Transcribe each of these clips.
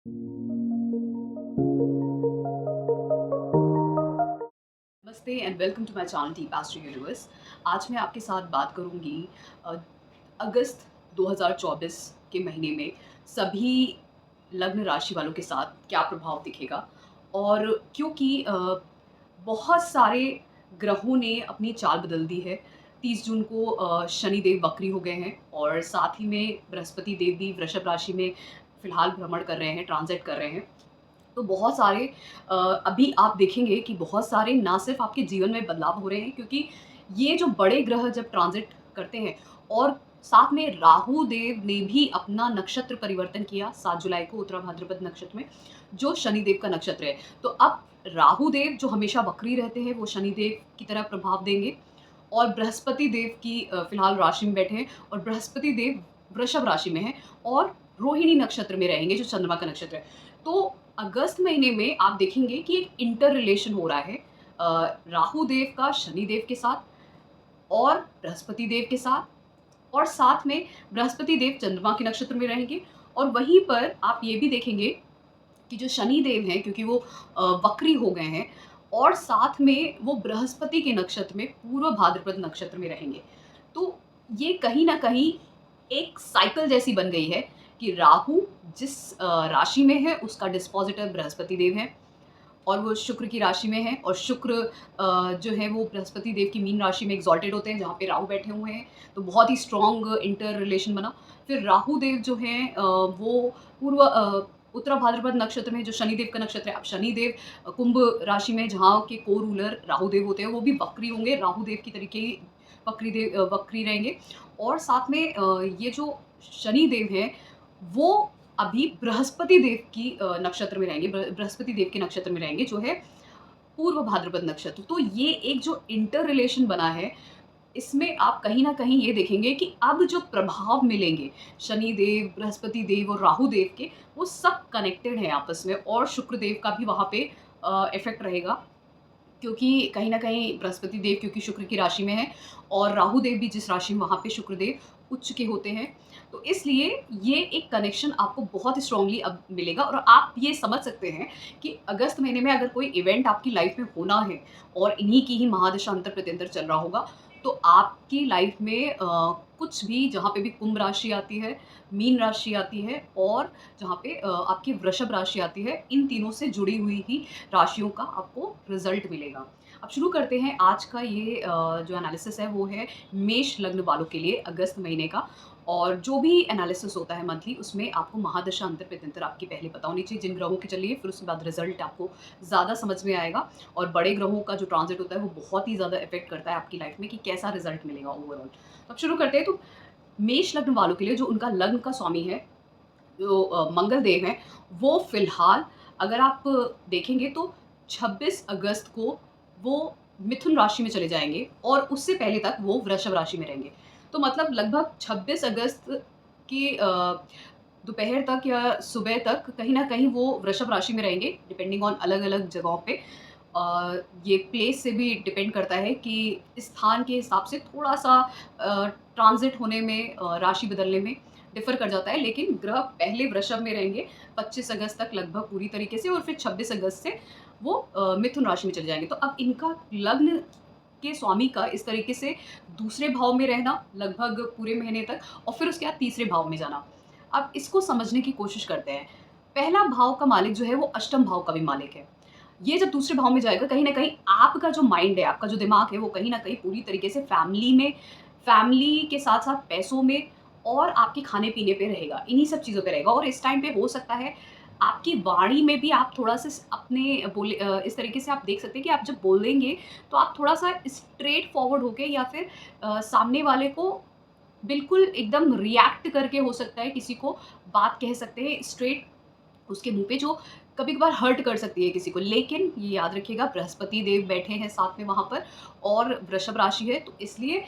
नमस्ते and welcome to my channel T pastor universe. आज मैं आपके साथ बात करूंगी अ, अगस्त 2024 के महीने में सभी लग्न राशि वालों के साथ क्या प्रभाव दिखेगा। और क्योंकि बहुत सारे ग्रहों ने अपनी चाल बदल दी है। 30 जून को शनिदेव वक्री हो गए हैं और साथ ही में बृहस्पति देव भी वृषभ राशि में फिलहाल भ्रमण कर रहे हैं, ट्रांजिट कर रहे हैं। तो बहुत सारे अभी आप देखेंगे कि बहुत सारे ना सिर्फ आपके जीवन में बदलाव हो रहे हैं, क्योंकि ये जो बड़े ग्रह जब ट्रांजिट करते हैं और साथ में राहु देव ने भी अपना नक्षत्र परिवर्तन किया 7 जुलाई को उत्तरा भाद्रपद नक्षत्र में, जो शनिदेव का नक्षत्र है। तो अब राहु देव जो हमेशा वक्री रहते हैं वो शनिदेव की तरह प्रभाव देंगे और बृहस्पति देव की फिलहाल राशि में बैठे हैं और बृहस्पति देव वृषभ राशि में है और रोहिणी नक्षत्र में रहेंगे जो चंद्रमा का नक्षत्र है। तो अगस्त महीने में आप देखेंगे कि एक इंटर रिलेशन हो रहा है राहु देव का शनि देव के साथ और बृहस्पति देव के साथ, और साथ में बृहस्पति देव चंद्रमा के नक्षत्र में रहेंगे। और वहीं पर आप ये भी देखेंगे कि जो शनि देव हैं, क्योंकि वो वक्री हो गए हैं और साथ में वो बृहस्पति के नक्षत्र में पूर्व भाद्रपद नक्षत्र में रहेंगे। तो ये कहीं न कहीं एक साइकिल जैसी बन गई है कि राहु जिस राशि में है उसका डिस्पोज़िटर बृहस्पति देव है और वो शुक्र की राशि में है और शुक्र जो है वो बृहस्पति देव की मीन राशि में एक्सॉल्टेड होते हैं जहाँ पे राहु बैठे हुए हैं। तो बहुत ही स्ट्रॉन्ग इंटर रिलेशन बना। फिर राहु देव जो हैं वो पूर्व उत्तरा भाद्रपद नक्षत्र में जो शनिदेव का नक्षत्र है। अब शनिदेव कुंभ राशि में जहाँ के को रूलर राहु देव होते हैं वो भी वक्री होंगे, राहु देव की तरीके ही वक्री रहेंगे। और साथ में ये जो शनि देव हैं वो अभी बृहस्पति देव की नक्षत्र में रहेंगे, बृहस्पति देव के नक्षत्र में रहेंगे जो है पूर्व भाद्रपद नक्षत्र। तो ये एक जो इंटर रिलेशन बना है, इसमें आप कहीं न कहीं ये देखेंगे कि अब जो प्रभाव मिलेंगे शनि देव, बृहस्पति देव और राहु देव के, वो सब कनेक्टेड हैं आपस में और शुक्र देव का भी वहाँ पे इफ़ेक्ट रहेगा। क्योंकि कहीं न कहीं बृहस्पति देव क्योंकि शुक्र की राशि में है और राहु देव भी जिस राशि में वहाँ पे शुक्र देव उच्च के होते हैं। तो इसलिए ये एक कनेक्शन आपको बहुत स्ट्रॉन्गली अब मिलेगा और आप ये समझ सकते हैं कि अगस्त महीने में अगर कोई इवेंट आपकी लाइफ में होना है और इन्हीं की ही महादशा अंतर-प्रत्यंतर चल रहा होगा, तो आपकी लाइफ में कुछ भी जहाँ पे भी कुंभ राशि आती है, मीन राशि आती है और जहाँ पे आपकी वृषभ राशि आती है, इन तीनों से जुड़ी हुई ही राशियों का आपको रिजल्ट मिलेगा। अब शुरू करते हैं आज का ये जो एनालिसिस है वो है मेष लग्न वालों के लिए अगस्त महीने का। और जो भी एनालिसिस होता है मंथली उसमें आपको महादशा अंतर-प्रत्यंतर आपकी पहले पता होनी चाहिए जिन ग्रहों की चल रही है, फिर उसके बाद रिजल्ट आपको ज़्यादा समझ में आएगा। और बड़े ग्रहों का जो ट्रांजिट होता है वो बहुत ही ज़्यादा इफ़ेक्ट करता है आपकी लाइफ में कि कैसा रिजल्ट मिलेगा ओवरऑल। तो अब शुरू करते हैं। तो मेष लग्न वालों के लिए जो उनका लग्न का स्वामी है, जो मंगल देव हैं, वो फ़िलहाल अगर आप देखेंगे तो 26 अगस्त को वो मिथुन राशि में चले जाएँगे और उससे पहले तक वो वृषभ राशि में रहेंगे। तो मतलब लगभग 26 अगस्त की दोपहर तक या सुबह तक कहीं न कहीं वो वृषभ राशि में रहेंगे, डिपेंडिंग ऑन अलग-अलग जगहों पे। ये प्लेस से भी डिपेंड करता है कि स्थान के हिसाब से थोड़ा-सा ट्रांज़िट होने में राशि बदलने में डिफ़र कर जाता है, लेकिन ग्रह पहले वृषभ में रहेंगे 25 अगस्त तक लगभग पूरी तरीके से और फिर 26 अगस्त से वो मिथुन राशि में चले जाएँगे। तो अब इनका लग्न के स्वामी का इस तरीके से दूसरे भाव में रहना लगभग पूरे महीने तक और फिर उसके बाद तीसरे भाव में जाना। अब इसको समझने की कोशिश करते हैं। पहला भाव का मालिक जो है वो अष्टम भाव का भी मालिक है। ये जब दूसरे भाव में जाएगा कहीं न कहीं आपका जो माइंड है, आपका जो दिमाग है वो कहीं न कहीं पूरी तरीके से फैमिली में, फैमिली के साथ-साथ पैसों में और आपके खाने-पीने पे रहेगा, इन्हीं सब चीज़ों पे रहेगा। और इस टाइम पे हो सकता है आपकी वाणी में भी आप थोड़ा-सा अपने इस तरीके से आप देख सकते हैं कि आप जब बोलेंगे तो आप थोड़ा-सा स्ट्रेट फॉरवर्ड होके या फिर सामने वाले को बिल्कुल एकदम रिएक्ट करके हो सकता है किसी को बात कह सकते हैं स्ट्रेट उसके मुँह पे, जो कभी-कभार हर्ट कर सकती है किसी को। लेकिन ये याद रखिएगा बृहस्पति देव बैठे हैं साथ में वहाँ पर और वृषभ राशि है, तो इसलिए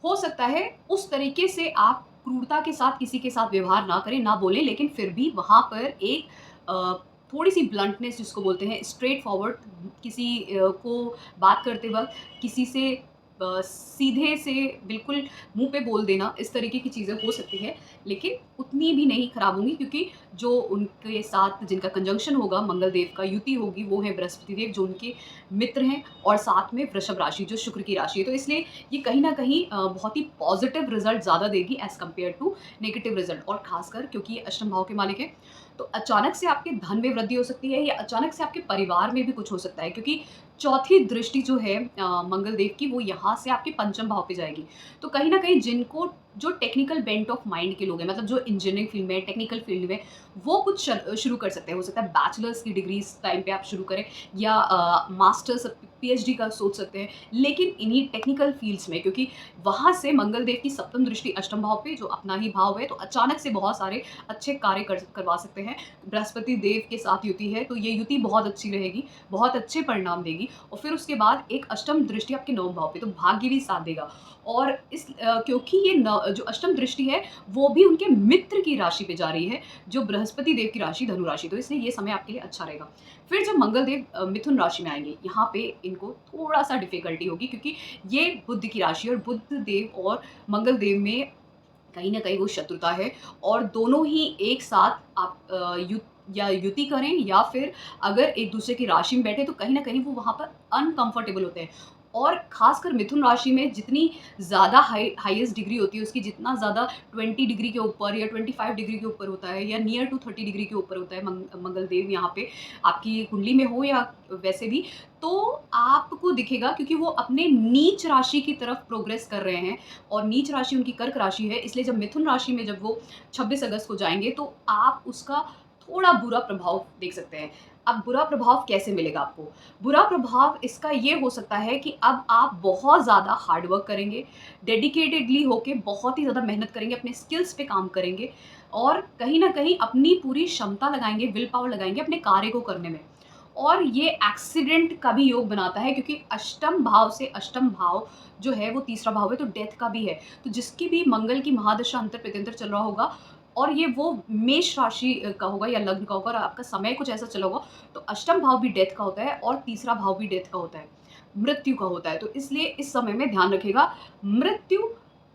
हो सकता है उस तरीके से आप क्रूरता के साथ किसी के साथ व्यवहार ना करें, ना बोलें, लेकिन फिर भी वहाँ पर एक अ, थोड़ी-सी ब्लंटनेस जिसको बोलते हैं स्ट्रेट फॉरवर्ड किसी को बात करते वक़्त किसी से सीधे से बिल्कुल मुँह पे बोल देना, इस तरीके की चीज़ें हो सकती है, लेकिन उतनी भी नहीं खराब होंगी क्योंकि जो उनके साथ जिनका कंजंक्शन होगा मंगल देव का, युति होगी, वो है बृहस्पति देव जो उनके मित्र हैं और साथ में वृषभ राशि जो शुक्र की राशि है। तो इसलिए ये कहीं न कहीं बहुत ही पॉज़िटिव रिज़ल्ट ज़्यादा देगी as compared to negative result, और ख़ासकर क्योंकि ये अष्टम भाव के मालिक हैं, तो अचानक से आपके धन में वृद्धि हो सकती है या अचानक से आपके परिवार में भी कुछ हो सकता है क्योंकि चौथी दृष्टि जो है मंगल देव की, वो यहाँ से आपके पंचम भाव पे जाएगी। तो कहीं न कहीं जिनको जो टेक्निकल बेंट ऑफ माइंड के लोग हैं, मतलब जो इंजीनियरिंग फील्ड में, टेक्निकल फील्ड में, वो कुछ शुरू कर सकते हैं। हो सकता है बैचलर्स की डिग्री इस टाइम पे आप शुरू करें या मास्टर्स, पीएचडी का सोच सकते हैं। लेकिन इन्हीं टेक्निकल फील्ड्स में, क्योंकि वहाँ से मंगल देव की सप्तम दृष्टि अष्टम भाव पे, जो अपना ही भाव है, तो अचानक से बहुत सारे अच्छे कार्य करवा सकते हैं। बृहस्पति देव के साथ युति है, तो ये युति बहुत अच्छी रहेगी, बहुत अच्छे परिणाम देगी। और फिर उसके बाद एक अष्टम दृष्टि आपके नवम भाव पे, तो भाग्य भी साथ देगा। और क्योंकि ये जो अष्टम दृष्टि है, वो भी उनके मित्र की राशि पे जा रही है, जो बृहस्पति देव की राशि धनु राशि, तो इसलिए ये समय आपके लिए अच्छा रहेगा। फिर जब मंगल देव मिथुन राशि में आएंगे, यहाँ पे इनको थोड़ा सा डिफिकल्टी होगी क्योंकि ये बुध की राशि, और बुध देव और मंगल देव में कहीं न कहीं वो शत्रुता है, और दोनों ही एक साथ आप युति करें या फिर अगर एक दूसरे की राशि में बैठे, तो कहीं न कहीं वो वहाँ पर अनकंफर्टेबल होते हैं। और ख़ासकर मिथुन राशि में जितनी ज़्यादा हाईएस्ट डिग्री होती है उसकी, जितना ज़्यादा 20 डिग्री के ऊपर या 25 डिग्री के ऊपर होता है या नियर टू 30 डिग्री के ऊपर होता है मंगल देव यहाँ पे आपकी कुंडली में हो या वैसे भी, तो आपको दिखेगा क्योंकि वो अपने नीच राशि की तरफ प्रोग्रेस कर रहे हैं, और नीच राशि उनकी कर्क राशि है। इसलिए जब मिथुन राशि में जब वो 26 अगस्त को जाएँगे, तो आप उसका थोड़ा बुरा प्रभाव देख सकते हैं। अब बुरा प्रभाव कैसे मिलेगा आपको? बुरा प्रभाव इसका ये हो सकता है कि अब आप बहुत ज़्यादा हार्ड वर्क करेंगे, डेडिकेटेडली होके बहुत ही ज़्यादा मेहनत करेंगे, अपने स्किल्स पे काम करेंगे, और कहीं न कहीं अपनी पूरी क्षमता लगाएँगे, विल पावर लगाएँगे अपने कार्य को करने में। और ये एक्सीडेंट का भी योग बनाता है क्योंकि अष्टम भाव से अष्टम भाव जो है वो तीसरा भाव है, तो डेथ का भी है। तो जिसकी भी मंगल की महादशा अंतर-प्रत्यंतर चल रहा होगा, और ये वो मेष राशि का होगा या लग्न का होगा, और आपका समय कुछ ऐसा चला होगा, तो अष्टम भाव भी डेथ का होता है और तीसरा भाव भी डेथ का होता है, मृत्यु का होता है। तो इसलिए इस समय में ध्यान रखिएगा, मृत्यु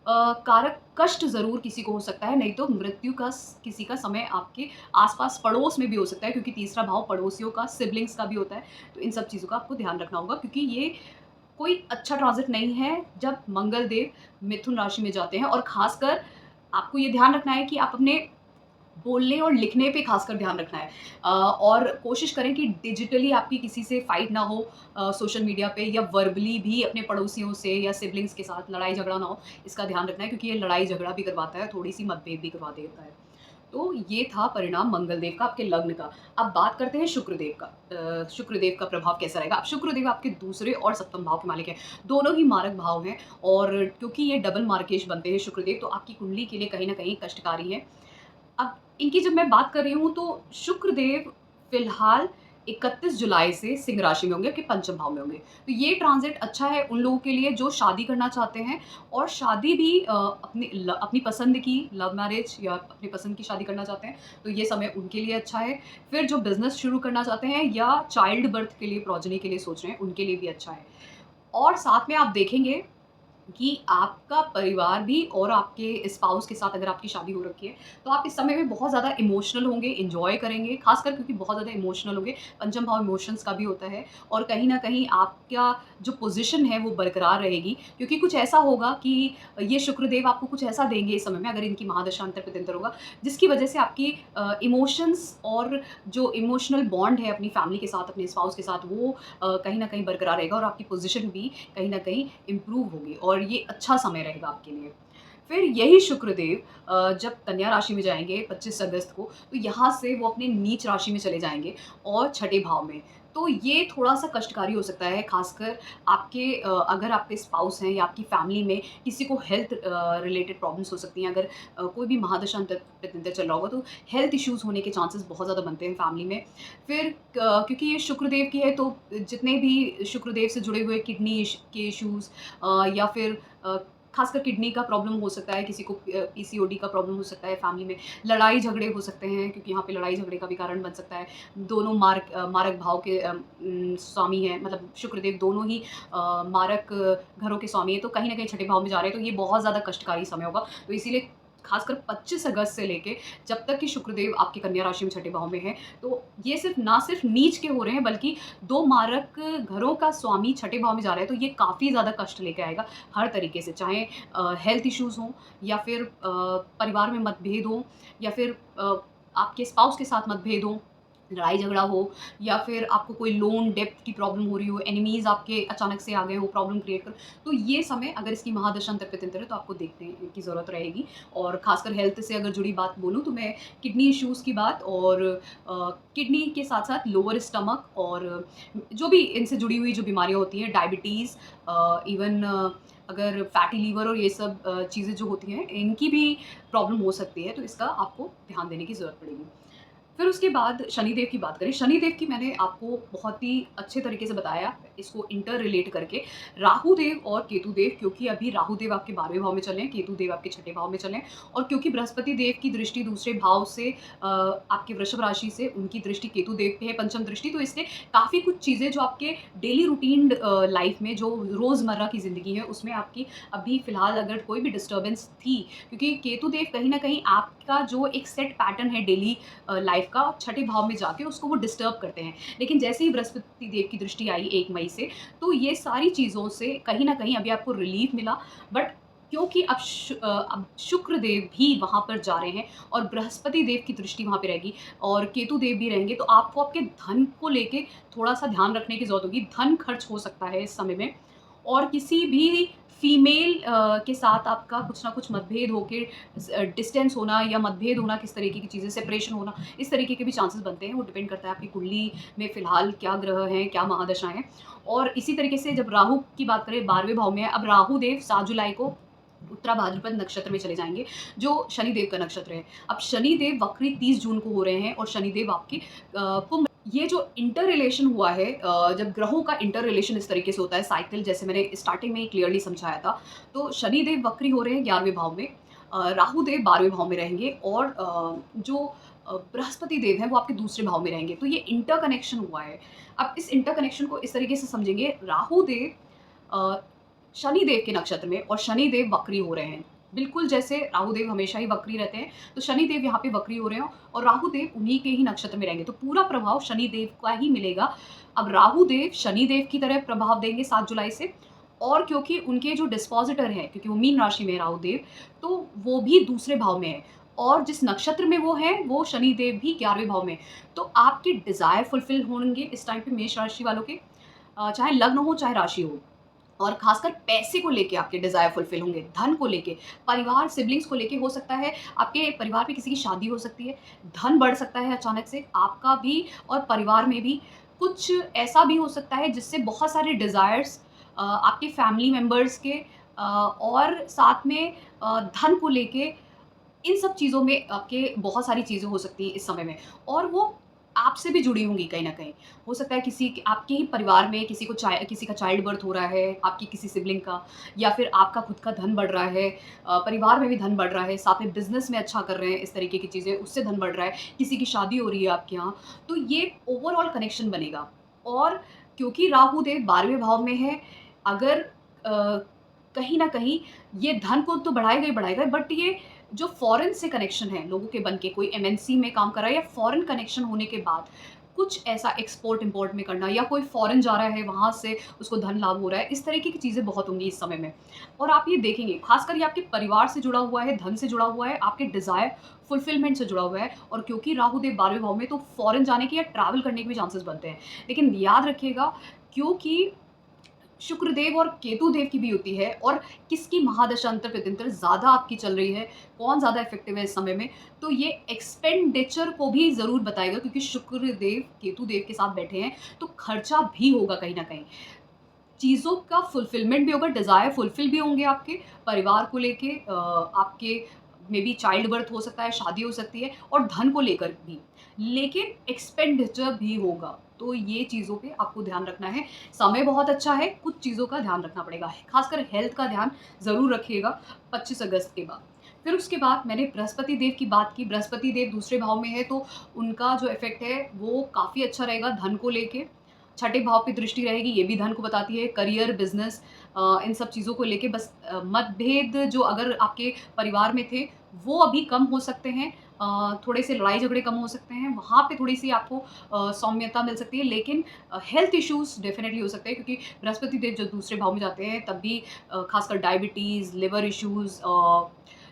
कारक कष्ट ज़रूर किसी को हो सकता है, नहीं तो मृत्यु का किसी का समय आपके आस-पास पड़ोस में भी हो सकता है, क्योंकि तीसरा भाव पड़ोसियों का, सिबलिंग्स का भी होता है। तो इन सब चीज़ों का आपको ध्यान रखना होगा क्योंकि ये कोई अच्छा ट्रांज़िट नहीं है जब मंगल देव मिथुन राशि में जाते हैं, और ख़ासकर आपको ये ध्यान रखना है कि आप अपने बोलने और लिखने पे खासकर ध्यान रखना है, और कोशिश करें कि डिजिटली आपकी किसी से फाइट ना हो, सोशल मीडिया पे, या वर्बली भी अपने पड़ोसियों से या सिबलिंग्स के साथ लड़ाई झगड़ा ना हो, इसका ध्यान रखना है क्योंकि ये लड़ाई झगड़ा भी करवाता है, थोड़ी सी मतभेद भी करवा देता है। तो ये था परिणाम मंगल देव का आपके लग्न का। अब बात करते हैं शुक्रदेव का। शुक्रदेव का प्रभाव कैसा रहेगा? अब शुक्रदेव आपके दूसरे और सप्तम भाव के मालिक हैं, दोनों ही मारक भाव हैं, और क्योंकि ये डबल मार्केश बनते हैं शुक्रदेव, तो आपकी कुंडली के लिए कहीं न कहीं कष्टकारी है। अब इनकी जब मैं बात कर रही हूँ, तो शुक्रदेव फिलहाल 31 जुलाई से सिंह राशि में होंगे, आपके पंचम भाव में होंगे। तो ये ट्रांज़िट अच्छा है उन लोगों के लिए जो शादी करना चाहते हैं, और शादी भी अपनी पसंद की लव मैरिज या अपनी पसंद की शादी करना चाहते हैं, तो ये समय उनके लिए अच्छा है। फिर जो बिज़नेस शुरू करना चाहते हैं या चाइल्ड बर्थ के लिए, प्रोजेनी के लिए सोच रहे हैं, उनके लिए भी अच्छा है। और साथ में आप देखेंगे कि आपका परिवार भी, और आपके स्पाउस के साथ अगर आपकी शादी हो रखी है, तो आप इस समय में बहुत ज़्यादा इमोशनल होंगे, एन्जॉय करेंगे, खासकर क्योंकि बहुत ज़्यादा इमोशनल होंगे। पंचम भाव इमोशंस का भी होता है, और कहीं न कहीं आपका जो पोज़ीशन है वो बरकरार रहेगी, क्योंकि कुछ ऐसा होगा कि ये शुक्रदेव आपको कुछ ऐसा देंगे इस समय में, अगर इनकी महादशा अंतर-प्रत्यंतर होगा, जिसकी वजह से आपकी इमोशंस और जो इमोशनल बॉन्ड है अपनी फैमिली के साथ, अपने स्पाउस के साथ, वो कहीं न कहीं बरकरार रहेगा, और आपकी पोज़ीशन भी कहीं न कहीं इम्प्रूव होगी, और ये अच्छा समय रहेगा आपके लिए। फिर यही शुक्रदेव जब कन्या राशि में जाएँगे 25 अगस्त को, तो यहाँ से वो अपने नीच राशि में चले जाएँगे, और छठे भाव में। तो ये थोड़ा-सा कष्टकारी हो सकता है, ख़ासकर आपके अगर आपके स्पाउस हैं या आपकी फैमिली में किसी को हेल्थ रिलेटेड प्रॉब्लम्स हो सकती हैं। अगर कोई भी महादशा अंतर-प्रत्यंतर चल रहा होगा, तो हेल्थ इश्यूज़ होने के चांसेस बहुत ज़्यादा बनते हैं फैमिली में। फिर क्योंकि ये शुक्रदेव की है, तो जितने भी शुक्रदेव से जुड़े हुए किडनी के इश्यूज़, या फिर खासकर किडनी का प्रॉब्लम हो सकता है, किसी को पीसीओडी का प्रॉब्लम हो सकता है, फैमिली में लड़ाई झगड़े हो सकते हैं, क्योंकि यहाँ पे लड़ाई झगड़े का भी कारण बन सकता है। दोनों मारक भाव के स्वामी हैं, मतलब शुक्रदेव दोनों ही मारक घरों के स्वामी हैं, तो कहीं न कहीं छठे भाव में जा रहे हैं, तो ये बहुत ज़्यादा कष्टकारी समय होगा। तो इसीलिए खासकर 25 अगस्त से लेके जब तक कि शुक्रदेव आपकी कन्या राशि में छठे भाव में है, तो ये सिर्फ नीच के हो रहे हैं, बल्कि 2 मारक घरों का स्वामी छठे भाव में जा रहा है, तो ये काफ़ी ज़्यादा कष्ट लेके आएगा हर तरीके से, चाहे हेल्थ इश्यूज़ हों, या फिर परिवार में मतभेद हों, या फिर आपके स्पाउस के साथ मतभेद हों, लड़ाई झगड़ा हो, या फिर आपको कोई लोन डेब्ट की प्रॉब्लम हो रही हो, एनिमीज़ आपके अचानक से आ गए हो प्रॉब्लम क्रिएट कर, तो ये समय अगर इसकी महादशा अंतर-प्रत्यंतर है तो आपको देखने की ज़रूरत रहेगी। और खासकर हेल्थ से अगर जुड़ी बात बोलूँ तो मैं किडनी इश्यूज़ की बात, और किडनी के साथ-साथ लोअर स्टमक, और जो भी इनसे जुड़ी हुई जो बीमारियाँ होती हैं, डायबिटीज़, इवन अगर फैटी लीवर और ये सब चीज़ें जो होती हैं, इनकी भी प्रॉब्लम हो सकती है, तो इसका आपको ध्यान देने की ज़रूरत पड़ेगी। फिर उसके बाद शनिदेव की बात करें। शनिदेव की मैंने आपको बहुत ही अच्छे तरीके से बताया, इसको इंटर रिलेट करके। राहु देव और केतु देव, क्योंकि अभी राहु देव आपके 12वें भाव में चले हैं, केतु देव आपके छठे भाव में चले हैं, और क्योंकि बृहस्पति देव की दृष्टि दूसरे भाव से आपके वृषभ राशि से उनकी दृष्टि केतु देव पे है, पंचम दृष्टि, तो इसलिए काफ़ी कुछ चीज़ें जो आपके डेली रूटीन लाइफ में, जो रोज़मर्रा की ज़िंदगी है, उसमें आपकी अभी फ़िलहाल अगर कोई भी डिस्टर्बेंस थी, क्योंकि केतु देव कहीं न कहीं आपका जो एक सेट पैटर्न है डेली लाइफ का, छठे भाव में जाके उसको वो डिस्टर्ब करते हैं। लेकिन जैसे ही बृहस्पति देव की दृष्टि आई 1 मई से, तो ये सारी चीज़ों से कहीं न कहीं अभी आपको रिलीफ मिला। बट क्योंकि अब शुक्र देव भी वहाँ पर जा रहे हैं, और बृहस्पति देव की दृष्टि वहाँ पे रहेगी, और केतु देव भी रहेंगे, तो आपको आपके धन को लेके थोड़ा-सा ध्यान रखने की ज़रूरत होगी। धन खर्च हो सकता है इस समय में, और किसी भी फीमेल के साथ आपका कुछ ना कुछ मतभेद होके डिस्टेंस होना, या मतभेद होना, किस तरीके की चीज़ें, सेपरेशन होना, इस तरीके के भी चांसेस बनते हैं। वो डिपेंड करता है आपकी कुंडली में फ़िलहाल क्या ग्रह हैं, क्या महादशा हैं। और इसी तरीके से जब राहु की बात करें, 12वें भाव में है। अब राहु देव 7 जुलाई को उत्तरा भाद्रपद नक्षत्र में चले जाएँगे, जो शनिदेव का नक्षत्र है। अब शनिदेव वक्री 30 जून को हो रहे हैं, और शनिदेव आपके कुंभ, ये जो इंटर रिलेशन हुआ है, जब ग्रहों का इंटर रिलेशन इस तरीके से होता है, साइकिल, जैसे मैंने स्टार्टिंग में ही क्लियरली समझाया था, तो शनिदेव वक्री हो रहे हैं 11वें भाव में, राहु देव 12वें भाव में रहेंगे, और जो बृहस्पति देव हैं वो आपके दूसरे भाव में रहेंगे, तो ये इंटर कनेक्शन हुआ है। अब इस इंटर कनेक्शन को इस तरीके से समझेंगे, राहु देव शनिदेव के नक्षत्र में, और शनिदेव वक्री हो रहे हैं। बिल्कुल जैसे राहुदेव हमेशा ही वक्री रहते हैं, तो शनिदेव यहाँ पे वक्री हो रहे हो, और राहुदेव उन्हीं के ही नक्षत्र में रहेंगे, तो पूरा प्रभाव शनिदेव का ही मिलेगा। अब राहुदेव शनिदेव की तरह प्रभाव देंगे 7 जुलाई से, और क्योंकि उनके जो डिस्पोजिटर हैं, क्योंकि वो मीन राशि में है राहुदेव, तो वो भी दूसरे भाव में है, और जिस नक्षत्र में वो है, वो शनिदेव भी 11वें भाव में है। तो आपके डिज़ायर फुलफिल होंगे इस टाइम पे मेष राशि वालों के, चाहे लग्न हो, चाहे राशि हो। और खासकर पैसे को लेके आपके डिज़ायर फुलफिल होंगे, धन को लेके, परिवार, सिबलिंग्स को लेके, हो सकता है आपके परिवार में किसी की शादी हो सकती है, धन बढ़ सकता है अचानक से आपका भी, और परिवार में भी कुछ ऐसा भी हो सकता है जिससे बहुत सारे डिज़ायर्स आपके फैमिली मेंबर्स के, और साथ में धन को लेके, इन सब चीज़ों में आपके बहुत सारी चीज़ें हो सकती हैं इस समय में, और वो आपसे भी जुड़ी होंगी कहीं न कहीं। हो सकता है किसी के आपके ही परिवार में किसी का चाइल्ड बर्थ हो रहा है, आपकी किसी सिबलिंग का, या फिर आपका खुद का धन बढ़ रहा है, परिवार में भी धन बढ़ रहा है, साथ में बिज़नेस में अच्छा कर रहे हैं, इस तरीके की चीज़ें, उससे धन बढ़ रहा है, किसी की शादी हो रही है आपके यहाँ, तो ये ओवरऑल कनेक्शन बनेगा। और क्योंकि राहु देव 12वें भाव में है, अगर कहीं न कहीं ये धन को तो बढ़ाएगा ही बढ़ाएगा, बट ये जो फॉरेन से कनेक्शन है लोगों के बन के, कोई एमएनसी में काम कर रहा है, या फॉरेन कनेक्शन होने के बाद कुछ ऐसा एक्सपोर्ट इम्पोर्ट में करना, या कोई फॉरेन जा रहा है, वहाँ से उसको धन लाभ हो रहा है, इस तरीके की चीज़ें बहुत होंगी इस समय में। और आप ये देखेंगे, खासकर ये आपके परिवार से जुड़ा हुआ है, धन से जुड़ा हुआ है, आपके डिज़ायर फुलफिलमेंट से जुड़ा हुआ है, और क्योंकि राहु देव 12वें भाव में, तो फॉरेन जाने के या ट्रैवल करने के भी चांसेस बनते हैं। लेकिन याद रखिएगा, क्योंकि शुक्रदेव और केतु देव की भी होती है, और किसकी महादशा अंतर-प्रत्यंतर ज़्यादा आपकी चल रही है, कौन ज़्यादा इफ़ेक्टिव है इस समय में, तो ये एक्सपेंडिचर को भी ज़रूर बताएगा, क्योंकि शुक्रदेव केतु देव के साथ बैठे हैं, तो खर्चा भी होगा कहीं न कहीं। चीज़ों का फुलफिलमेंट भी होगा, डिज़ायर फुलफिल भी होंगे आपके, परिवार को लेके, आपके मेबी चाइल्ड बर्थ हो सकता है, शादी हो सकती है, और धन को लेकर भी। लेकिन एक्सपेंडिचर भी होगा। तो ये चीज़ों पे आपको ध्यान रखना है। समय बहुत अच्छा है, कुछ चीज़ों का ध्यान रखना पड़ेगा। ख़ासकर हेल्थ का ध्यान ज़रूर रखिएगा 25 अगस्त के बाद। फिर उसके बाद मैंने बृहस्पति देव की बात की, बृहस्पति देव दूसरे भाव में है, तो उनका जो इफ़ेक्ट है वो काफ़ी अच्छा रहेगा धन को लेके। छठे भाव पे दृष्टि रहेगी, ये भी धन को बताती है, करियर, बिज़नेस, इन सब चीज़ों को लेके बस मतभेद जो अगर आपके परिवार में थे, वो अभी कम हो सकते हैं। थोड़े से लड़ाई झगड़े कम हो सकते हैं, वहाँ पे थोड़ी-सी आपको सौम्यता मिल सकती है, लेकिन हेल्थ इश्यूज़ डेफ़िनेटली हो सकते हैं, क्योंकि बृहस्पति देव जब दूसरे भाव में जाते हैं तब भी ख़ासकर डायबिटीज़, लिवर इश्यूज़,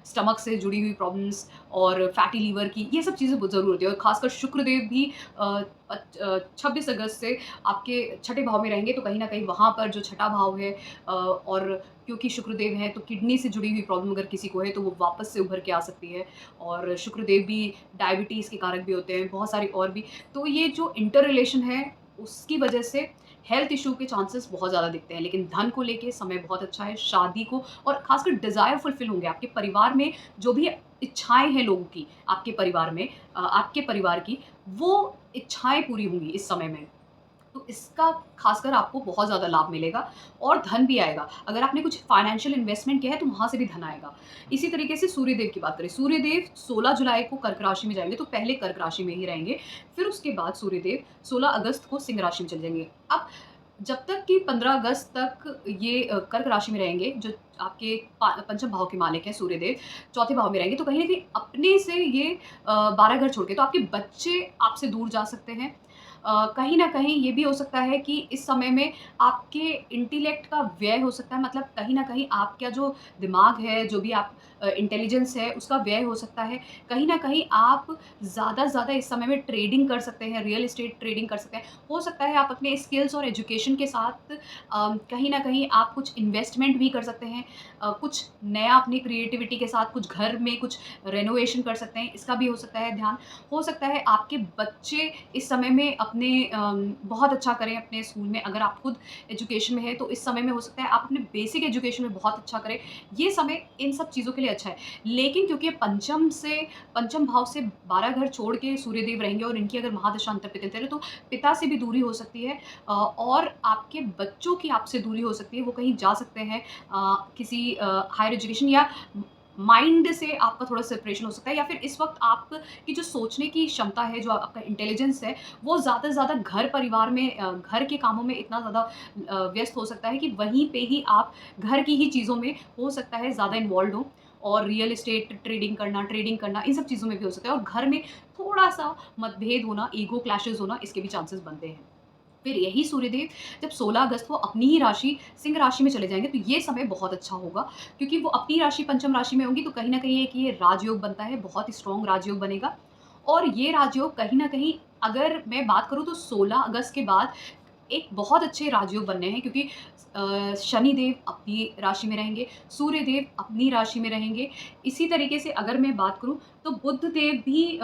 स्टमक से जुड़ी हुई प्रॉब्लम्स और फैटी लीवर की, ये सब चीज़ें बहुत ज़रूर होती है। और ख़ासकर शुक्रदेव भी 26 अगस्त से आपके छठे भाव में रहेंगे, तो कहीं न कहीं वहाँ पर जो छठा भाव है, और क्योंकि शुक्रदेव हैं, तो किडनी से जुड़ी हुई प्रॉब्लम अगर किसी को है, तो वो वापस से उभर के आ सकती है। और शुक्रदेव भी डायबिटीज़ के कारक भी होते हैं, बहुत सारी और भी। तो ये जो इंटर रिलेशन है, उसकी वजह से हेल्थ इश्यू के चांसेस बहुत ज़्यादा दिखते हैं, लेकिन धन को लेके समय बहुत अच्छा है। शादी को और ख़ासकर डिज़ायर फुलफ़िल होंगे आपके परिवार में, जो भी इच्छाएँ हैं लोगों की, आपके परिवार में, आपके परिवार की, वो इच्छाएँ पूरी होंगी इस समय में। तो इसका ख़ासकर आपको बहुत ज़्यादा लाभ मिलेगा और धन भी आएगा। अगर आपने कुछ फ़ाइनेंशियल इन्वेस्टमेंट किया है, तो वहाँ से भी धन आएगा। इसी तरीके से सूर्यदेव की बात करें, सूर्यदेव 16 जुलाई को कर्क राशि में जाएँगे, तो पहले कर्क राशि में ही रहेंगे। फिर उसके बाद सूर्यदेव 16 अगस्त को सिंह राशि में चले जाएँगे। अब जब तक कि 15 अगस्त तक ये कर्क राशि में रहेंगे, जो आपके पंचम भाव के मालिक हैं सूर्यदेव, चौथे भाव में रहेंगे, तो कहीं न कहीं अपने से ये 12 घर छोड़ के, तो आपके बच्चे आपसे दूर जा सकते हैं। कहीं न कहीं ये भी हो सकता है कि इस समय में आपके इंटेलेक्ट का व्यय हो सकता है, मतलब कहीं न कहीं आपका जो दिमाग है, जो भी आप इंटेलिजेंस है, उसका व्यय हो सकता है। कहीं न कहीं आप ज़्यादा से ज़्यादा इस समय में ट्रेडिंग कर सकते हैं, रियल एस्टेट ट्रेडिंग कर सकते हैं। हो सकता है आप अपने स्किल्स और एजुकेशन के साथ कहीं न कहीं आप कुछ इन्वेस्टमेंट भी कर सकते हैं। कुछ नया अपनी क्रिएटिविटी के साथ कुछ घर में कुछ रेनोवेशन कर सकते हैं, इसका भी हो सकता है ध्यान। हो सकता है आपके बच्चे इस समय में अपने बहुत अच्छा करें अपने स्कूल में, अगर आप खुद एजुकेशन में हैं, तो इस समय में हो सकता है आप अपने बेसिक एजुकेशन में बहुत अच्छा करें। ये समय इन सब चीज़ों के लिए अच्छा है। लेकिन क्योंकि ये पंचम भाव से 12 घर छोड़ के सूर्यदेव रहेंगे और इनकी अगर महादशा अंतर्पित है, तो पिता से भी दूरी हो सकती है, और आपके बच्चों की आपसे दूरी हो सकती है। वो कहीं जा सकते हैं, किसी हायर एजुकेशन, या माइंड से आपका थोड़ा सेपरेशन हो सकता है, या फिर इस वक़्त आपकी जो सोचने की क्षमता है, जो आपका इंटेलिजेंस है, वो ज़्यादा से ज़्यादा घर परिवार में, घर के कामों में इतना ज़्यादा व्यस्त हो सकता है कि वहीं पे ही आप घर की ही चीज़ों में हो सकता है ज़्यादा इन्वॉल्व्ड हो, और रियल एस्टेट ट्रेडिंग करना, इन सब चीज़ों में भी हो सकता है, और घर में थोड़ा-सा मतभेद होना, ईगो क्लैशेज़ होना, इसके भी चांसेस बनते हैं। फिर यही सूर्यदेव जब 16 अगस्त को अपनी ही राशि सिंह राशि में चले जाएँगे, तो ये समय बहुत अच्छा होगा, क्योंकि वो अपनी राशि पंचम राशि में होंगी, तो कहीं न कहीं एक ये राजयोग बनता है, बहुत ही स्ट्रॉन्ग राजयोग बनेगा। और ये राजयोग कहीं न कहीं, अगर मैं बात करूँ, तो 16 अगस्त के बाद एक बहुत अच्छे राजयोग बनने हैं, क्योंकि शनिदेव अपनी राशि में रहेंगे, सूर्यदेव अपनी राशि में रहेंगे। इसी तरीके से अगर मैं बात करूँ, तो बुध देव भी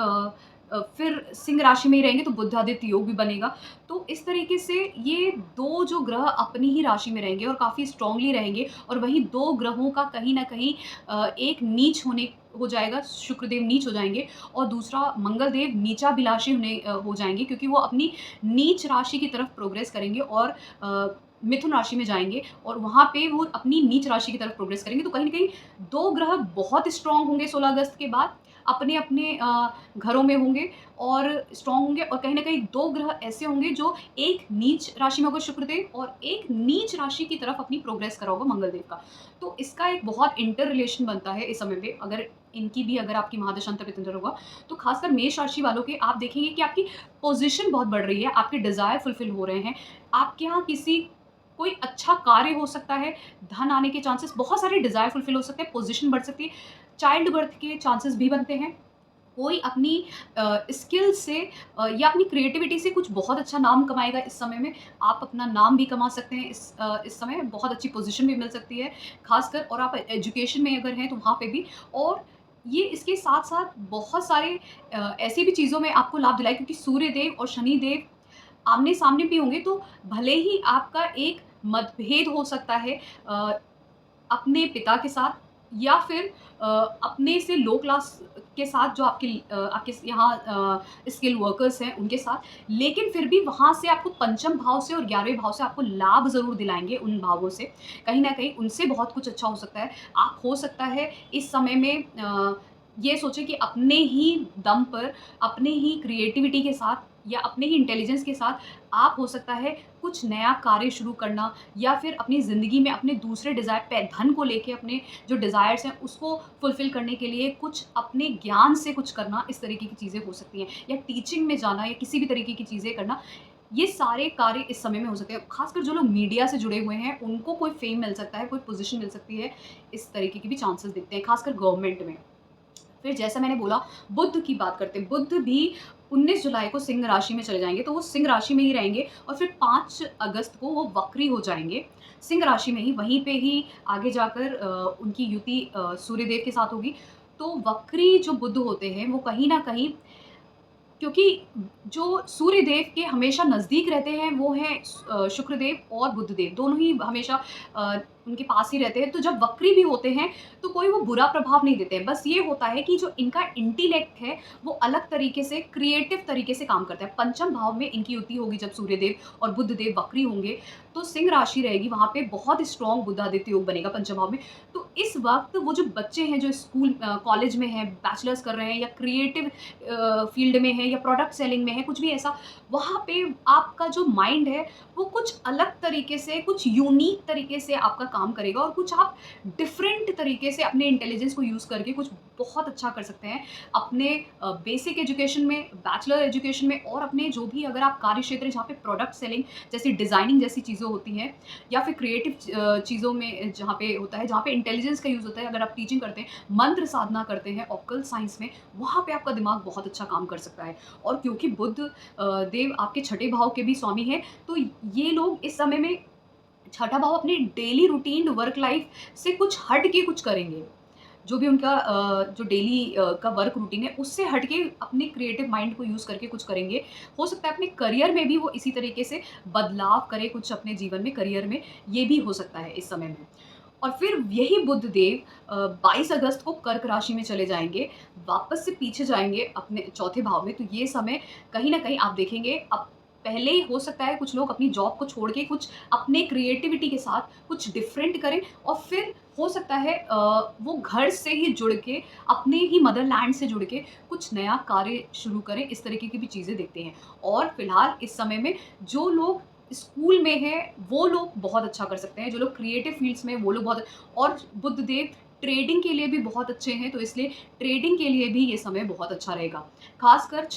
फिर सिंह राशि में ही रहेंगे, तो बुधादित्य योग भी बनेगा। तो इस तरीके से ये 2 जो ग्रह अपनी ही राशि में रहेंगे और काफ़ी स्ट्रॉन्गली रहेंगे, और वहीं 2 ग्रहों का कहीं न कहीं एक नीच हो जाएगा, शुक्रदेव नीच हो जाएँगे, और दूसरा मंगलदेव नीचाभिलाषी हो जाएँगे, क्योंकि वो अपनी नीच राशि की तरफ प्रोग्रेस करेंगे, और मिथुन राशि में जाएँगे, और वहाँ पे वो अपनी नीच राशि की तरफ प्रोग्रेस करेंगे। तो कहीं न कहीं 2 ग्रह बहुत स्ट्रॉन्ग होंगे 16 अगस्त के बाद, अपने-अपने घरों में होंगे और स्ट्रॉन्ग होंगे, और कहीं न कहीं 2 ग्रह ऐसे होंगे जो एक नीच राशि में होगा शुक्रदेव, और एक नीच राशि की तरफ अपनी प्रोग्रेस कर रहा होगा मंगलदेव का। तो इसका एक बहुत इंटर रिलेशन बनता है इस समय पे, अगर इनकी भी अगर आपकी महादशा अंतर होगा, तो खासकर मेष राशि वालों के आप देखेंगे कि आपकी पोज़ीशन बहुत बढ़ रही है, आपके डिज़ायर फुलफ़िल हो रहे हैं। आपके यहाँ कोई अच्छा कार्य हो सकता है, धन आने के चांसेस, बहुत सारे डिज़ायर फुलफ़िल हो सकते हैं, पोज़ीशन बढ़ सकती है, चाइल्ड बर्थ के चांसेस भी बनते हैं। कोई अपनी स्किल से या अपनी क्रिएटिविटी से कुछ बहुत अच्छा नाम कमाएगा इस समय में। आप अपना नाम भी कमा सकते हैं इस समय, बहुत अच्छी पोज़ीशन भी मिल सकती है, ख़ासकर, और आप एजुकेशन में अगर हैं, तो वहाँ पे भी। और ये इसके साथ-साथ बहुत सारे ऐसी भी चीज़ों में आपको लाभ दिलाएगा, क्योंकि सूर्यदेव और शनिदेव आमने-सामने भी होंगे, तो भले ही आपका एक मतभेद हो सकता है अपने पिता के साथ, या फिर अपने से लो क्लास के साथ जो आपके यहाँ स्किल वर्कर्स हैं उनके साथ, लेकिन फिर भी वहाँ से आपको पंचम भाव से और 11वें भाव से आपको लाभ ज़रूर दिलाएँगे उन भावों से। कहीं न कहीं उनसे बहुत कुछ अच्छा हो सकता है। आप हो सकता है इस समय में ये सोचें कि अपने ही दम पर, अपने ही क्रिएटिविटी के साथ या अपने ही इंटेलिजेंस के साथ आप हो सकता है कुछ नया कार्य शुरू करना, या फिर अपनी ज़िंदगी में अपने दूसरे डिज़ायर पे धन को लेके अपने जो डिज़ायर्स हैं उसको फुलफ़िल करने के लिए कुछ अपने ज्ञान से कुछ करना, इस तरीके की चीज़ें हो सकती हैं। या टीचिंग में जाना या किसी भी तरीके की चीज़ें करना, ये सारे कार्य इस समय में हो सकते हैं। ख़ासकर जो लोग मीडिया से जुड़े हुए हैं, उनको कोई फ़ेम मिल सकता है, कोई पोज़ीशन मिल सकती है, इस तरीके के भी चांसेस दिखते हैं, ख़ासकर गवर्नमेंट में। फिर जैसा मैंने बोला, बुध की बात करते हैं। बुध भी 19 जुलाई को सिंह राशि में चले जाएँगे, तो वो सिंह राशि में ही रहेंगे और फिर 5 अगस्त को वो वक्री हो जाएँगे। सिंह राशि में ही, वहीं पे ही आगे जाकर उनकी युति सूर्यदेव के साथ होगी। तो वक्री जो बुध होते हैं, वो कहीं न कहीं, क्योंकि जो सूर्यदेव के हमेशा नज़दीक रहते हैं वो हैं शुक्रदेव और बुधदेव, दोनों ही हमेशा उनके पास ही रहते हैं। तो जब वक्री भी होते हैं तो कोई वो बुरा प्रभाव नहीं देते हैं। बस ये होता है कि जो इनका इंटेलेक्ट है वो अलग तरीके से, क्रिएटिव तरीके से काम करता है। पंचम भाव में इनकी युति होगी जब सूर्यदेव और बुधदेव वक्री होंगे, तो सिंह राशि रहेगी, वहाँ पे बहुत स्ट्रॉन्ग बुधादित्य योग बनेगा पंचम भाव में। तो इस वक़्त वो जो बच्चे हैं जो स्कूल कॉलेज में हैं, बैचलर्स कर रहे हैं या क्रिएटिव फील्ड में है या प्रोडक्ट सेलिंग में है, कुछ भी ऐसा, वहाँ पे आपका जो माइंड है वो कुछ अलग तरीके से, कुछ यूनिक तरीके से आपका काम करेगा और कुछ आप डिफरेंट तरीके से अपने इंटेलिजेंस को यूज़ करके कुछ बहुत अच्छा कर सकते हैं अपने बेसिक एजुकेशन में, बैचलर एजुकेशन में, और अपने जो भी अगर आप कार्य क्षेत्र जहाँ पे प्रोडक्ट सेलिंग जैसी डिज़ाइनिंग जैसी चीज़ें होती हैं, या फिर क्रिएटिव चीज़ों में जहाँ पे होता है, जहाँ पे इंटेलिजेंस का यूज़ होता है, अगर आप टीचिंग करते हैं, मंत्र साधना करते हैं, ऑक्कल्ट साइंस में, वहाँ पे आपका दिमाग बहुत अच्छा काम कर सकता है। और क्योंकि बुध देव आपके छठे भाव के भी स्वामी हैं, तो ये लोग इस समय में छठा भाव अपनी डेली रूटीन वर्क लाइफ से कुछ हट के कुछ करेंगे। जो भी उनका जो डेली का वर्क रूटीन है उससे हट के अपने क्रिएटिव माइंड को यूज़ करके कुछ करेंगे। हो सकता है अपने करियर में भी वो इसी तरीके से बदलाव करें कुछ अपने जीवन में, करियर में, ये भी हो सकता है इस समय में। और फिर यही बुध देव 22 अगस्त को कर्क राशि में चले जाएँगे, वापस से पीछे जाएँगे अपने चौथे भाव में। तो ये समय कहीं न कहीं आप देखेंगे, अब पहले हो सकता है कुछ लोग अपनी जॉब को छोड़ के कुछ अपने क्रिएटिविटी के साथ कुछ डिफरेंट करें, और फिर हो सकता है वो घर से ही जुड़ के, अपने ही मदरलैंड से जुड़ के कुछ नया कार्य शुरू करें, इस तरीके की भी चीज़ें देखते हैं। और फिलहाल इस समय में जो लोग स्कूल में हैं, वो लोग बहुत अच्छा कर सकते हैं, जो लोग क्रिएटिव फ़ील्ड्स में हैं, वो लोग बहुत, और बुधदेव ट्रेडिंग के लिए भी बहुत अच्छे हैं, तो इसलिए ट्रेडिंग के लिए भी ये समय बहुत अच्छा रहेगा। ख़ासकर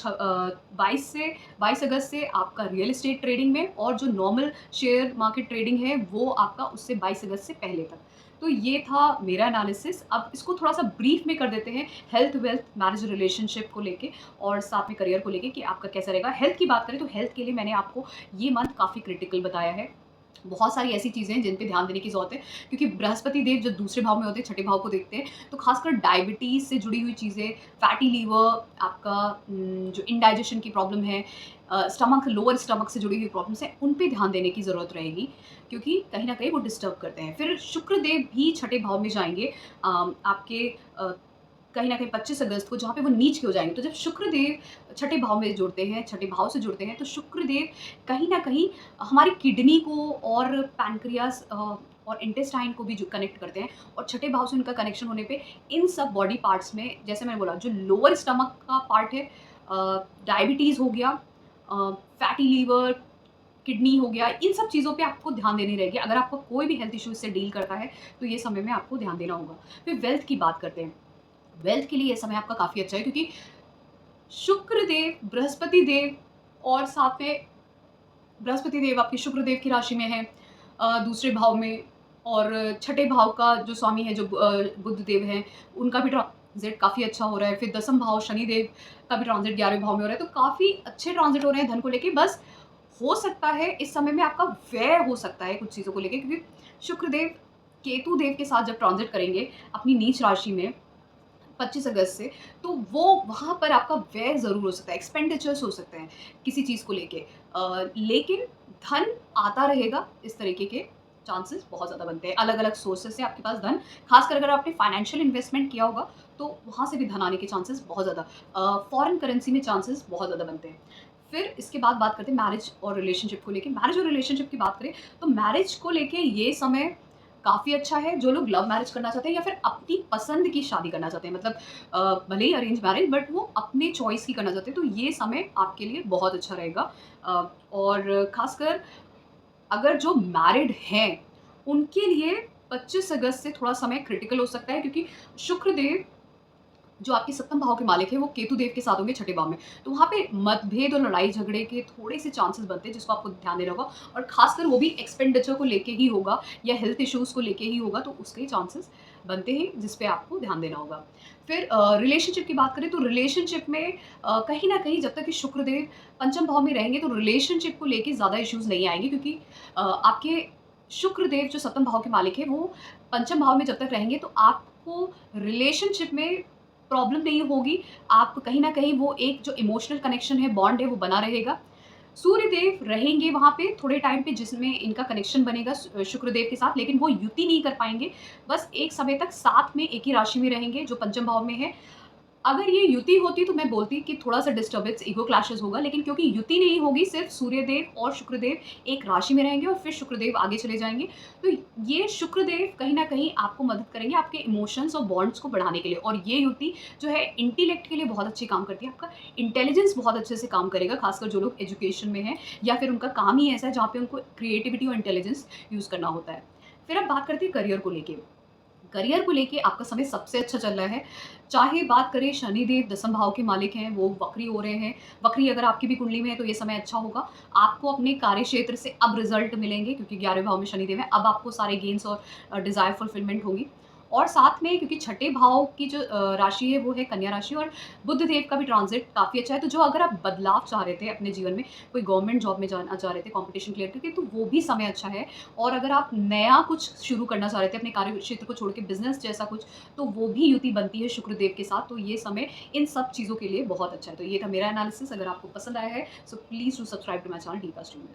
22 अगस्त से आपका रियल एस्टेट ट्रेडिंग में, और जो नॉर्मल शेयर मार्केट ट्रेडिंग है, वो आपका उससे 22 अगस्त से पहले तक। तो ये था मेरा एनालिसिस। अब इसको थोड़ा-सा ब्रीफ में कर देते हैं, हेल्थ, वेल्थ, मैरिज, रिलेशनशिप को लेके और साथ में करियर को लेके कि आपका कैसा रहेगा। हेल्थ की बात करें तो हेल्थ के लिए मैंने आपको ये मंथ काफ़ी क्रिटिकल बताया है। बहुत सारी ऐसी चीज़ें हैं जिन पे ध्यान देने की ज़रूरत है, क्योंकि बृहस्पति देव जो दूसरे भाव में होते हैं, छठे भाव को देखते हैं, तो खासकर डायबिटीज़ से जुड़ी हुई चीज़ें, फैटी लीवर, आपका जो इंडाइजेशन की प्रॉब्लम है, स्टमक, लोअर स्टमक से जुड़ी हुई प्रॉब्लम्स हैं, उन पे ध्यान देने की ज़रूरत रहेगी, क्योंकि कहीं न कहीं वो डिस्टर्ब करते हैं। फिर शुक्रदेव भी छठे भाव में जाएँगे आपके कहीं न कहीं 25 अगस्त को, जहाँ पे वो नीच के हो जाएँगे। तो जब शुक्रदेव छठे भाव में जुड़ते हैं, छठे भाव से जुड़ते हैं, तो शुक्रदेव कहीं न कहीं हमारी किडनी को और पैनक्रियाज़ और इंटेस्टाइन को भी जो कनेक्ट करते हैं, और छठे भाव से उनका कनेक्शन होने पे इन सब बॉडी पार्ट्स में, जैसे मैंने बोला, जो लोअर स्टमक का पार्ट है, डायबिटीज़ हो गया, फैटी लीवर, किडनी हो गया, इन सब चीज़ों पे आपको ध्यान देनी रहेगी। अगर आपको कोई भी हेल्थ इश्यू से डील करता है, तो ये समय में आपको ध्यान देना होगा। फिर वेल्थ की बात करते हैं। वेल्थ के लिए ये समय आपका काफ़ी अच्छा है, क्योंकि शुक्र देव, बृहस्पति देव, और साथ में बृहस्पति देव आपके शुक्र देव की राशि में है, दूसरे भाव में, और छठे भाव का जो स्वामी है, जो बुध देव हैं, उनका भी ट्रांज़िट काफ़ी अच्छा हो रहा है। फिर दसम भाव शनि देव का भी ट्रांज़िट 11वें भाव में हो रहा है, तो काफ़ी अच्छे ट्रांज़िट हो रहे हैं धन को लेके। बस हो सकता है इस समय में आपका व्यय हो सकता है कुछ चीज़ों को लेके, क्योंकि शुक्र देव केतु देव के साथ जब ट्रांज़िट करेंगे अपनी नीच राशि में 25 अगस्त से, तो वो वहाँ पर आपका व्यय ज़रूर हो सकता है, एक्सपेंडिचर्स हो सकते हैं किसी चीज़ को लेके। लेकिन धन आता रहेगा इस तरीके के, चांसेस बहुत ज़्यादा बनते हैं। अलग-अलग सोर्सेज़ से आपके पास धन, खासकर अगर आपने फाइनेंशियल इन्वेस्टमेंट किया होगा, तो वहाँ से भी धन आने के चांसेस बहुत ज़्यादा फॉरेन करेंसी में चांसेस बहुत ज़्यादा बनते हैं। फिर इसके बाद बात करते हैं मैरिज और रिलेशनशिप को लेके। मैरिज और रिलेशनशिप की बात करें, तो मैरिज को लेके ये समय काफ़ी अच्छा है। जो लोग लव मैरिज करना चाहते हैं या फिर अपनी पसंद की शादी करना चाहते हैं, मतलब भले ही अरेंज मैरिज, बट वो अपने चॉइस की करना चाहते हैं, तो ये समय आपके लिए बहुत अच्छा रहेगा। और ख़ासकर अगर जो मैरिड हैं, उनके लिए 25 अगस्त से थोड़ा समय क्रिटिकल हो सकता है, क्योंकि शुक्र देव जो आपके सप्तम भाव के मालिक हैं, वो केतु देव के साथ होंगे छठे भाव में। तो वहाँ पे मतभेद और लड़ाई झगड़े के थोड़े-से चांसेस बनते हैं, जिसको आपको ध्यान देना होगा, और ख़ासकर वो भी एक्सपेंडिचर को लेके ही होगा या हेल्थ इश्यूज़ को लेके ही होगा, तो उसके चांसेस बनते हैं, जिस पे आपको ध्यान देना होगा। फिर रिलेशनशिप की बात करें, तो रिलेशनशिप में कहीं न कहीं जब तक कि शुक्र देव पंचम भाव में रहेंगे, तो रिलेशनशिप को लेके ज़्यादा इश्यूज़ नहीं आएँगे, क्योंकि आपके शुक्र देव जो सप्तम भाव के मालिक हैं, वो पंचम भाव में जब तक रहेंगे, तो आपको रिलेशनशिप में प्रॉब्लम नहीं होगी। आप कहीं न कहीं वो एक जो इमोशनल कनेक्शन है, बॉन्ड है, वो बना रहेगा। सूर्य देव रहेंगे वहाँ पे थोड़े टाइम पे, जिसमें इनका कनेक्शन बनेगा शुक्र देव के साथ, लेकिन वो युति नहीं कर पाएँगे। बस एक समय तक साथ में एक ही राशि में रहेंगे, जो पंचम भाव में है। अगर ये युति होती, तो मैं बोलती कि थोड़ा-सा डिस्टर्बेंस, ईगो क्लैशेस होगा, लेकिन क्योंकि युति नहीं होगी, सिर्फ़ सूर्यदेव और शुक्रदेव एक राशि में रहेंगे और फिर शुक्रदेव आगे चले जाएँगे। तो ये शुक्रदेव कहीं न कहीं आपको मदद करेंगे आपके इमोशंस और बॉन्ड्स को बढ़ाने के लिए, और ये युति जो है इंटेलेक्ट के लिए बहुत अच्छी काम करती है। आपका इंटेलिजेंस बहुत अच्छे से काम करेगा, खासकर जो लोग एजुकेशन में हैं या फिर उनका काम ही ऐसा है जहाँ पे उनको क्रिएटिविटी और इंटेलिजेंस यूज़ करना होता है। फिर अब बात करते हैं करियर को लेके। करियर को लेके आपका समय सबसे अच्छा चल रहा है। चाहे बात करें, शनिदेव दसम भाव के मालिक हैं, वो वक्री हो रहे हैं। वक्री अगर आपकी भी कुंडली में है, तो ये समय अच्छा होगा। आपको अपने कार्यक्षेत्र से अब रिज़ल्ट मिलेंगे, क्योंकि 11वें भाव में शनिदेव है। अब आपको सारे गेन्स और डिज़ायर फुलफिलमेंट होगी। और साथ में क्योंकि छठे भाव की जो राशि है, वो है कन्या राशि, और बुध देव का भी ट्रांज़िट काफ़ी अच्छा है। तो जो अगर आप बदलाव चाह रहे थे अपने जीवन में, कोई गवर्नमेंट जॉब में जाना चाह रहे थे कॉम्पिटिशन क्लियर करके, तो वो भी समय अच्छा है। और अगर आप नया कुछ शुरू करना चाह रहे थे अपने कार्य क्षेत्र को छोड़ के, बिज़नेस जैसा कुछ, तो वो भी युति बनती है शुक्रदेव के साथ। तो ये समय इन सब चीज़ों के लिए बहुत अच्छा है। तो ये था मेरा एनालिसिस। अगर आपको पसंद आया है, so please do subscribe to my channel Deepa stream.